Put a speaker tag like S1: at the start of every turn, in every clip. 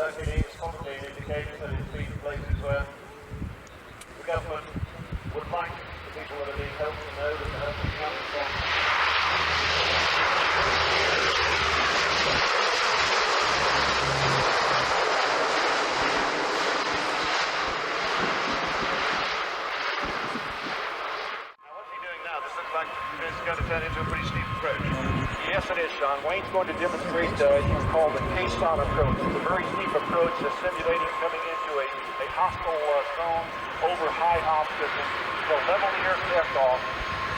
S1: Hercules constantly indicating that it's been places where the government would like the people that are being helped to know that the help is coming from. Now what's he doing now? This looks like it's going to turn into a pretty steep approach. Yes, it is, Sean. Wayne's going to demonstrate what's called a caisson approach. It's a very steep approach that's simulating coming into a hostile zone over high obstacles. They'll level the aircraft off,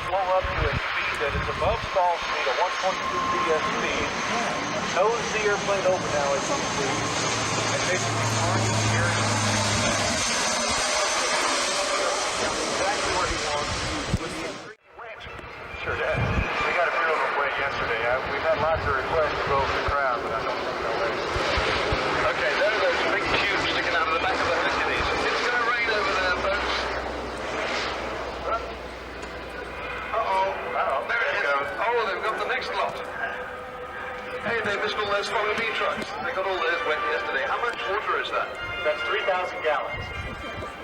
S1: slow up to a speed that is above stall speed, a 1.2 ps speed. Nose the airplane over now, as you see, and basically target the area. Exactly where he wants with the wet. Sure does. We got a beautiful way yesterday. We've had lots of requests to go over the crowd, but I don't think they'll let us. Okay, there are those big tubes sticking out of the back of the Hercules. It's going to rain over there, folks. Uh-oh. There it goes. Oh, they've got the next lot. Hey, they missed all those follow me trucks. They got all those wet yesterday. How much water is that? That's 3,000 gallons.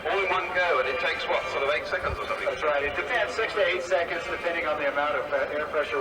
S1: All in one go, and it takes what, sort of 8 seconds or something? That's right. It depends, 6 to 8 seconds, depending on the amount of air pressure.